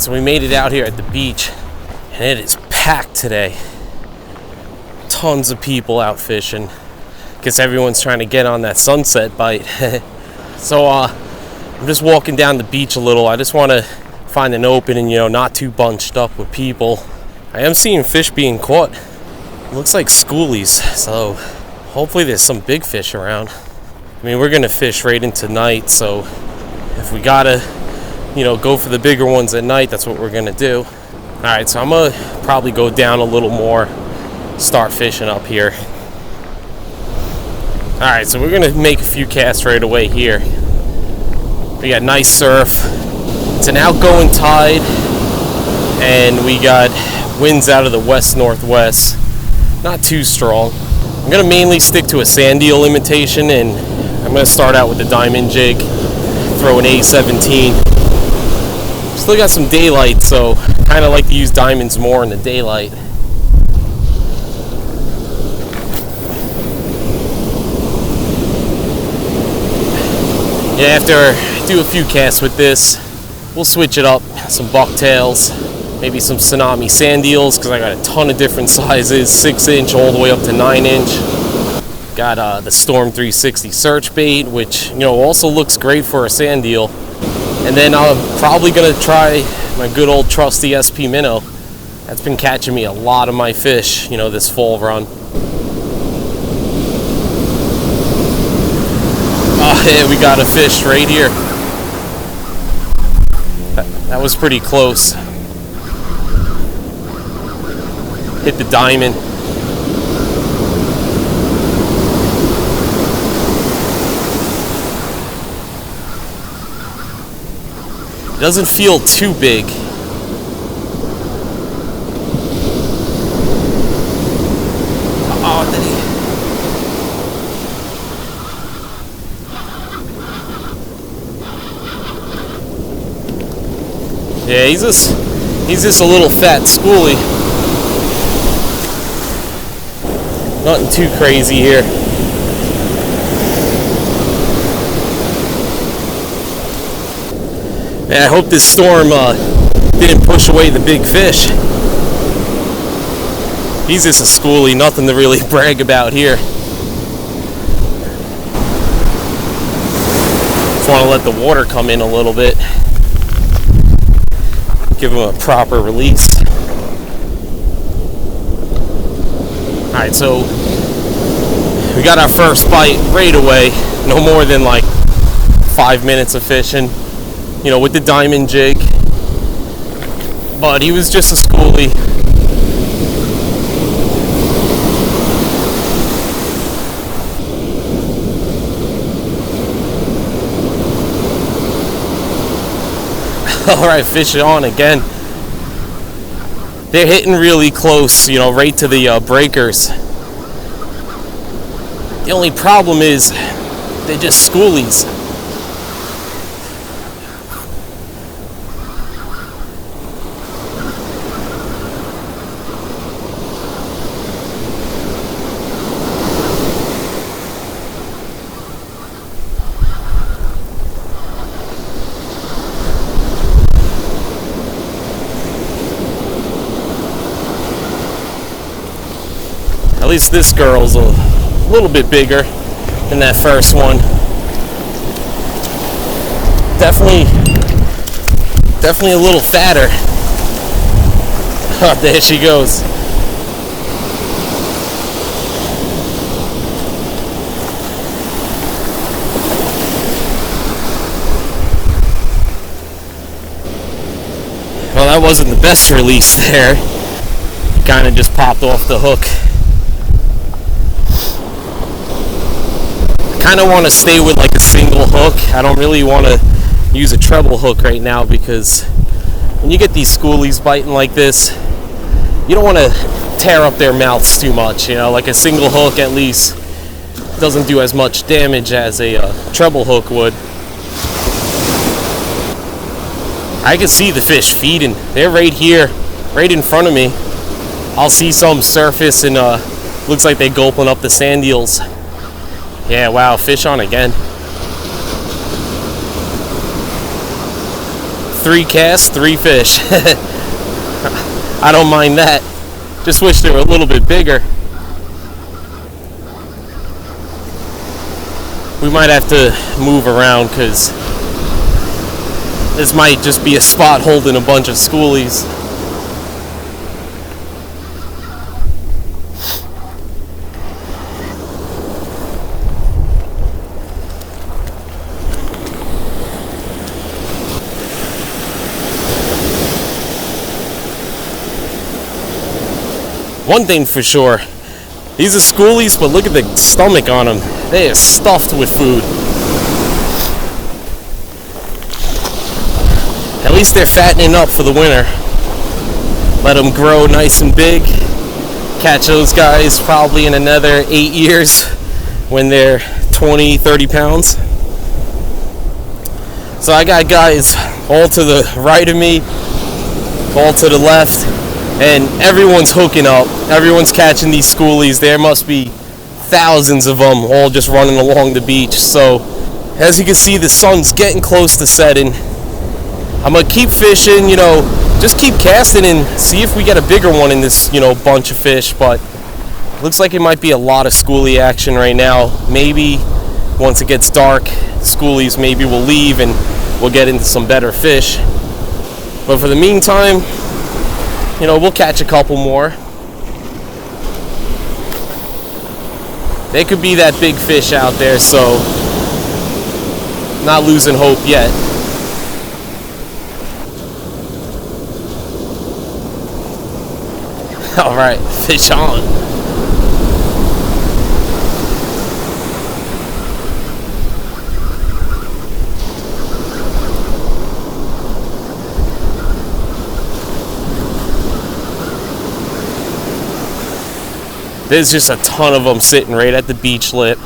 So we made it out here at the beach, and it is packed today. Tons of people out fishing. Guess everyone's trying to get on that sunset bite. So I'm just walking down the beach a little. I just want to find an opening, not too bunched up with people. I am seeing fish being caught. It looks like schoolies, so hopefully there's some big fish around. I mean, we're gonna fish right into night, so if we gotta, go for the bigger ones at night, that's what we're gonna do. All right, so I'm gonna probably go down a little more, start fishing up here. All right, so we're gonna make a few casts right away here. We got nice surf. It's an outgoing tide, and we got winds out of the west-northwest. Not too strong. I'm gonna mainly stick to a sand eel imitation, and I'm gonna start out with the Diamond Jig, throw an A17. Still got some daylight, so kind of like to use diamonds more in the daylight. Yeah, after I do a few casts with this, we'll switch it up. Some bucktails, maybe some Tsunami sand eels, because I got a ton of different sizes, 6-inch all the way up to 9-inch. Got the Storm 360 search bait, which also looks great for a sand eel. And then I'm probably gonna try my good old trusty SP minnow. That's been catching me a lot of my fish, this fall run. Yeah, we got a fish right here. That was pretty close. Hit the diamond. It doesn't feel too big. Oh, did he? Yeah, he's just a little fat schoolie. Nothing too crazy here. Man, I hope this storm didn't push away the big fish. He's just a schoolie, nothing to really brag about here. Just want to let the water come in a little bit. Give him a proper release. Alright, so we got our first bite right away. No more than like 5 minutes of fishing, with the Diamond Jig. But he was just a schoolie. Alright, fish it on again. They're hitting really close, right to the breakers. The only problem is they're just schoolies. At least this girl's a little bit bigger than that first one. Definitely a little fatter. Oh, there she goes. Well, that wasn't the best release there. Kind of just popped off the hook. Kind of want to stay with like a single hook. I don't really want to use a treble hook right now, because when you get these schoolies biting like this, you don't want to tear up their mouths too much. Like a single hook at least doesn't do as much damage as a treble hook would. I can see the fish feeding. They're right here, right in front of me. I'll see some surface, and looks like they're gulping up the sand eels. Yeah, wow, fish on again. 3 casts, 3 fish. I don't mind that. Just wish they were a little bit bigger. We might have to move around because this might just be a spot holding a bunch of schoolies. One thing for sure, these are schoolies, but look at the stomach on them. They are stuffed with food. At least they're fattening up for the winter. Let them grow nice and big. Catch those guys probably in another 8 years when they're 20, 30 pounds. So I got guys all to the right of me, all to the left. And everyone's hooking up. Everyone's catching these schoolies. There must be thousands of them all just running along the beach. So as you can see, the sun's getting close to setting. I'm gonna keep fishing, just keep casting and see if we get a bigger one in this, bunch of fish. But looks like it might be a lot of schoolie action right now. Maybe once it gets dark, schoolies maybe will leave and we'll get into some better fish. But for the meantime, we'll catch a couple more. They could be that big fish out there, so not losing hope yet. All right, fish on. There's just a ton of them sitting right at the beach lip.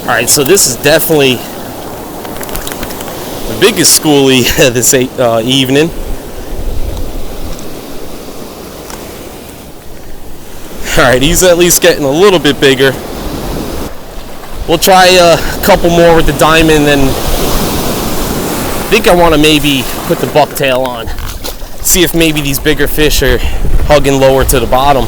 Alright, so this is definitely the biggest schoolie this evening. Alright, he's at least getting a little bit bigger. We'll try a couple more with the diamond, and I think I want to maybe put the bucktail on. See if maybe these bigger fish are hugging lower to the bottom.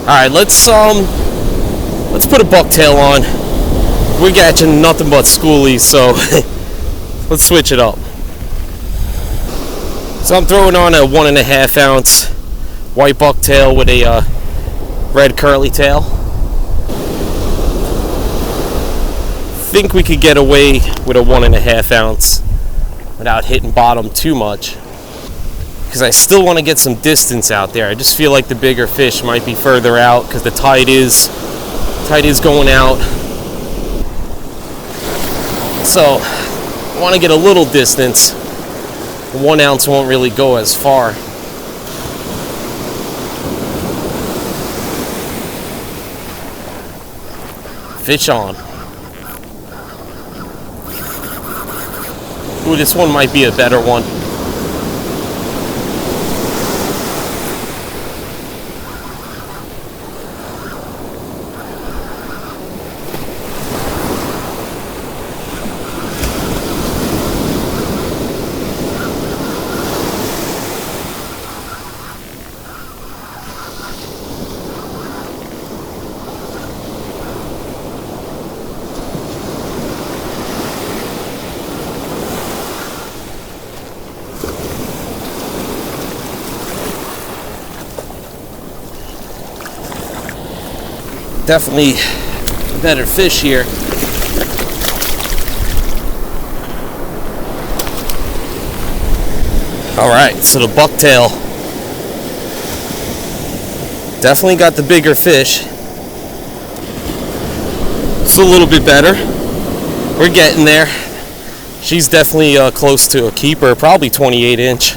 Alright, let's put a bucktail on. We're catching nothing but schoolies, so let's switch it up. So I'm throwing on a 1.5 ounce white bucktail with a red curly tail. Think we could get away with a 1.5 ounce without hitting bottom too much, because I still want to get some distance out there. I just feel like the bigger fish might be further out because the tide is going out. So I want to get a little distance. 1 ounce won't really go as far. Fish on. Ooh, this one might be a better one. Definitely better fish here. Alright, so the bucktail definitely got the bigger fish. It's a little bit better. We're getting there. She's definitely close to a keeper, probably 28 inch.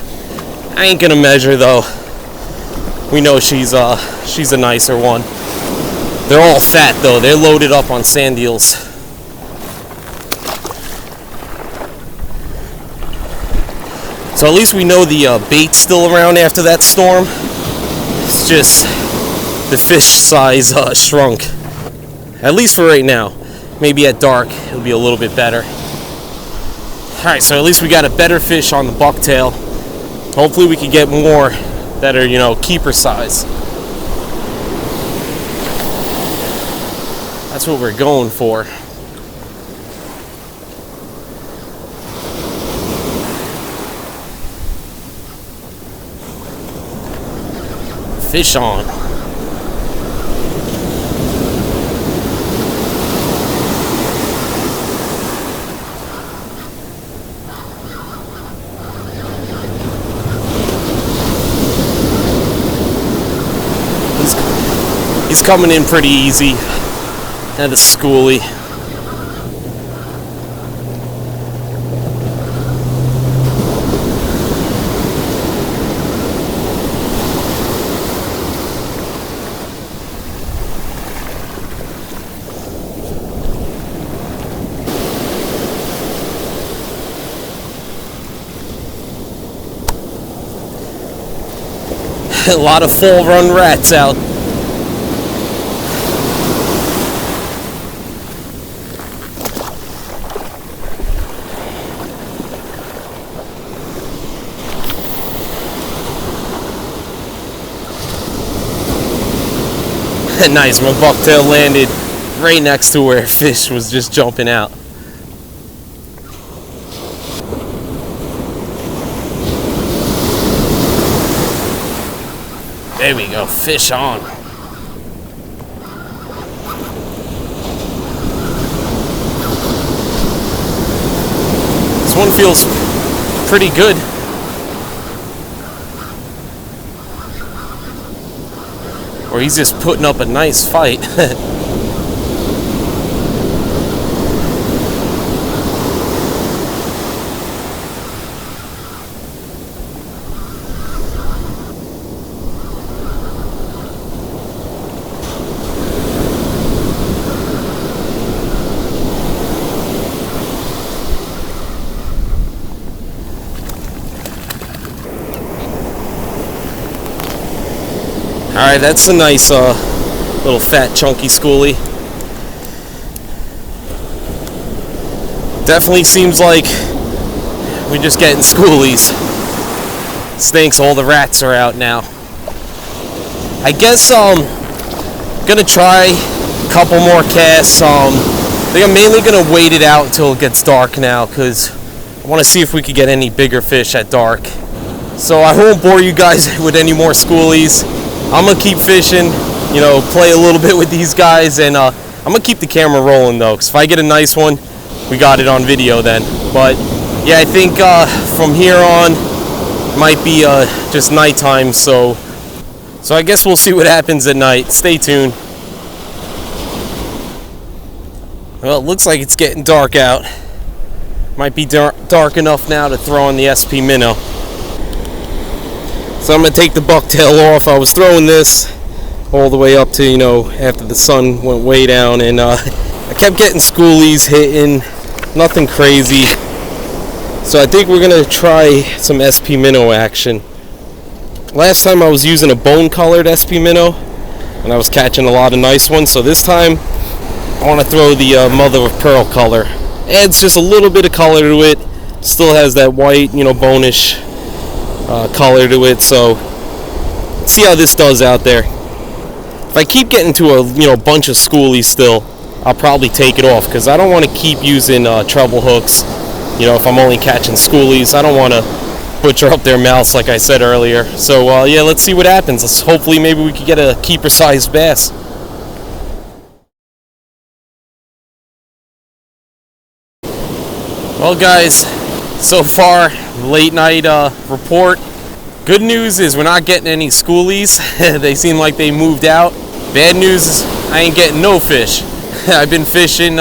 I ain't gonna measure though. We know she's a nicer one. They're all fat though. They're loaded up on sand eels. So at least we know the bait's still around after that storm. It's just the fish size shrunk. At least for right now. Maybe at dark it'll be a little bit better. Alright, so at least we got a better fish on the bucktail. Hopefully we can get more that are, you know, keeper size. That's what we're going for. Fish on. He's coming in pretty easy. And a schoolie. A lot of full run rats out. Nice, my bucktail landed right next to where fish was just jumping out. There we go, fish on. This one feels pretty good. Or he's just putting up a nice fight. Alright, that's a nice little fat chunky schoolie. Definitely seems like we're just getting schoolies. Stinks, all the rats are out now. I guess gonna try a couple more casts. I think I'm mainly gonna wait it out until it gets dark now, because I want to see if we could get any bigger fish at dark. So I won't bore you guys with any more schoolies. I'm gonna keep fishing, you know, play a little bit with these guys, and I'm gonna keep the camera rolling though, because if I get a nice one, we got it on video then. But yeah, I think from here on might be just nighttime, so I guess we'll see what happens at night. Stay tuned. Well, it looks like it's getting dark out. Might be dark enough now to throw on the SP minnow. So I'm going to take the bucktail off. I was throwing this all the way up to, you know, after the sun went way down, and I kept getting schoolies hitting, nothing crazy. So I think we're going to try some SP minnow action. Last time I was using a bone colored SP minnow, and I was catching a lot of nice ones. So this time I want to throw the mother of pearl color. Adds just a little bit of color to it. Still has that white, you know, bonish color to it. So let's see how this does out there. If I keep getting to a, you know, bunch of schoolies still, I'll probably take it off, because I don't want to keep using treble hooks. You know, if I'm only catching schoolies, I don't want to butcher up their mouths like I said earlier. So yeah, let's see what happens. Hopefully maybe we could get a keeper sized bass. Well guys, so far late night report. Good news is we're not getting any schoolies. They seem like they moved out. Bad news is I ain't getting no fish. I've been fishing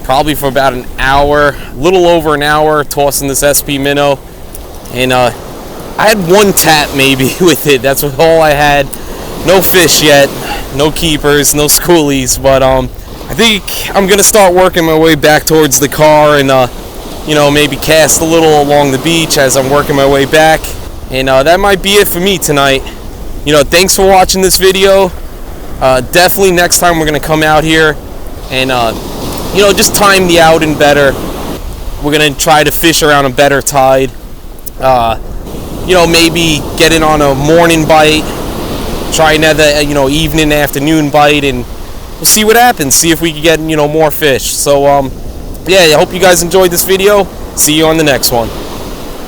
probably for about an hour, a little over an hour, tossing this SP minnow, and I had one tap maybe with it. That's all I had. No fish yet, no keepers, no schoolies, but I think I'm gonna start working my way back towards the car and you know, maybe cast a little along the beach as I'm working my way back. And that might be it for me tonight. You know, thanks for watching this video. Definitely next time we're gonna come out here and you know, just time the outing better. We're gonna try to fish around a better tide. You know, maybe get in on a morning bite, try another, you know, evening, afternoon bite, and we'll see what happens. See if we can get, you know, more fish. So yeah, I hope you guys enjoyed this video. See you on the next one.